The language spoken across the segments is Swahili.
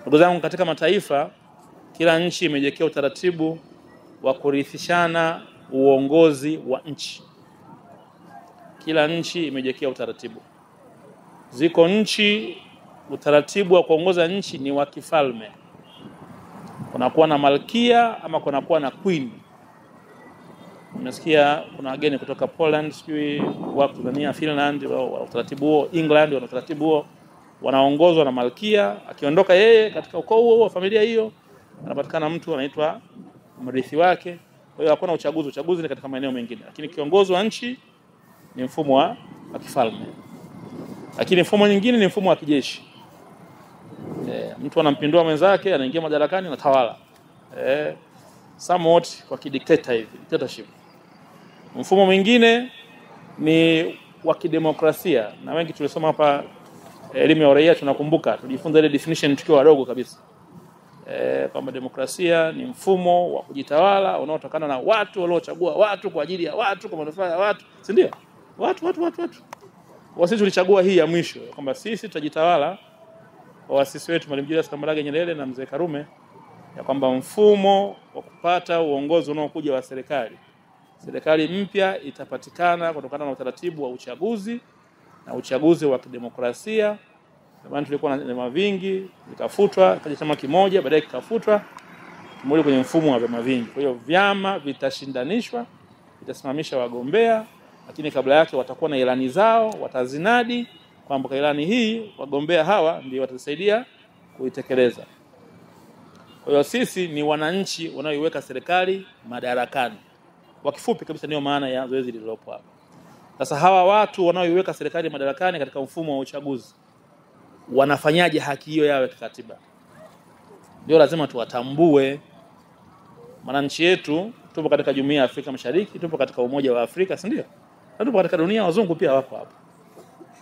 Ndugu zangu, katika mataifa kila nchi imejiwekea utaratibu wa kurithishana uongozi wa nchi. Kila nchi imejiwekea utaratibu. Ziko nchi utaratibu wa kuongoza nchi ni wa kifalme. Kunakuwa na malkia ama kunakuwa na queen. Unasikia kuna wageni kutoka Poland, sijui wa Tanzania, Finland, utaratibu huo, England wana utaratibu huo, wanaongozwa na malkia. Akiondoka yeye katika ukoo huo, familia hiyo, anapatikana mtu anaitwa mrithi wake. Kwa hiyo hakuna uchaguzi. Uchaguzi ni katika maeneo mengine, lakini kiongozi wa nchi ni mfumo wa kifalme. Lakini mfumo nyingine ni mfumo wa kijeshi. Mtu anampindua mwenzake, anaingia madarakani, anatawala. Somewhat kwa kidikteta hivi, dictatorship. Mfumo mwingine ni wa kidemokrasia, na wengi tulisoma hapa elimu ya uraia, tunakumbuka tulijifunza ile definition tukiwa wadogo kabisa. Kwamba demokrasia ni mfumo wa kujitawala unaotokana na watu waliochagua watu kwa ajili ya watu, kwa manufaa ya watu, si ndio? Watu. Sisi tulichagua hii ya mwisho kwamba sisi tutajitawala, waasisi wetu Mwalimu Julius Kambarage Nyerere na Mzee Karume, ya kwamba mfumo wa kupata uongozi unaokuja wa serikali mpya itapatikana kutokana na utaratibu wa uchaguzi, na uchaguzi wa kidemokrasia. Kama tulikuwa na vyama vingi vikafutwa, kaja chama kimoja, baadaye kikafutwa, tumrudi kwenye mfumo wa vyama vingi. Kwa hiyo vyama vitashindanishwa, vitasimamisha wagombea, lakini kabla yake watakuwa na ilani zao, watazinadi kwamba ilani hii wagombea hawa ndio watasaidia kuitekeleza. Kwa hiyo sisi ni wananchi wanaoiweka serikali madarakani. Kwa kifupi kabisa ndio maana ya zoezi lililopo hapa. Sasa hawa watu wanaoiweka serikali madarakani katika mfumo wa uchaguzi wanafanyaje haki hiyo yao ya kikatiba? Ndio lazima tuwatambue. Maana nchi yetu tupo katika Jumuiya ya Afrika Mashariki, tupo katika Umoja wa Afrika, si ndio? Na tupo katika dunia, wazungu pia wapo hapa.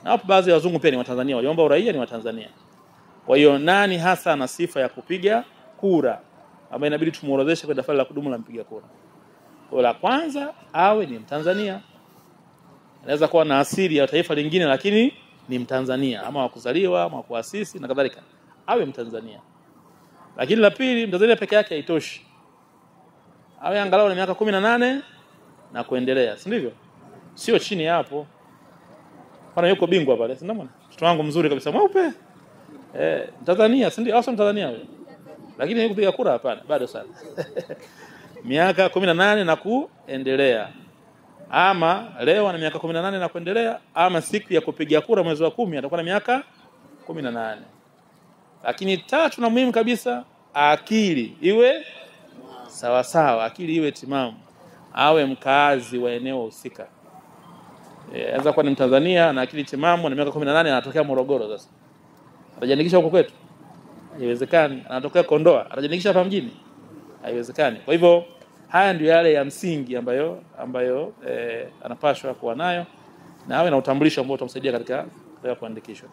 Na hapo baadhi ya wazungu pia ni Watanzania, waliomba uraia ni Watanzania. Kwa hiyo nani hasa ana sifa ya kupiga kura ambaye inabidi tumuorodheshe kwa daftari la kudumu la mpiga kura? Kwa la kwanza awe ni Mtanzania. Anaweza kuwa na asili ya taifa lingine lakini ni Mtanzania, ama wa kuzaliwa ama kuasisi na kadhalika, awe Mtanzania. Lakini la pili, Mtanzania peke yake haitoshi. Awe angalau na miaka 18 na kuendelea, si ndivyo? Sio chini hapo. Pana yuko bingwa pale, si ndio bwana? Mtoto wangu mzuri kabisa mweupe. Mtanzania, si ndio? Au Mtanzania wewe? Lakini yuko kupiga kura hapana, bado sana. Miaka 18 na kuendelea. Ama leo ana miaka 18 na kuendelea, ama siku ya kupiga kura mwezi wa 10 atakuwa na miaka 18. Lakini tatu na muhimu kabisa, akili iwe sawa sawa, akili iwe timamu. Awe mkazi wa eneo husika. Anaweza kuwa ni Mtanzania na akili timamu na miaka 18 anatokea Morogoro sasa. Atajiandikisha huko kwetu? Haiwezekani. Anatokea Kondoa, atajiandikisha hapa mjini? Haiwezekani. Kwa hivyo haya ndio yale ya msingi ambayo anapaswa kuwa nayo, na awe na utambulisho ambao utamsaidia katika kuandikishwa.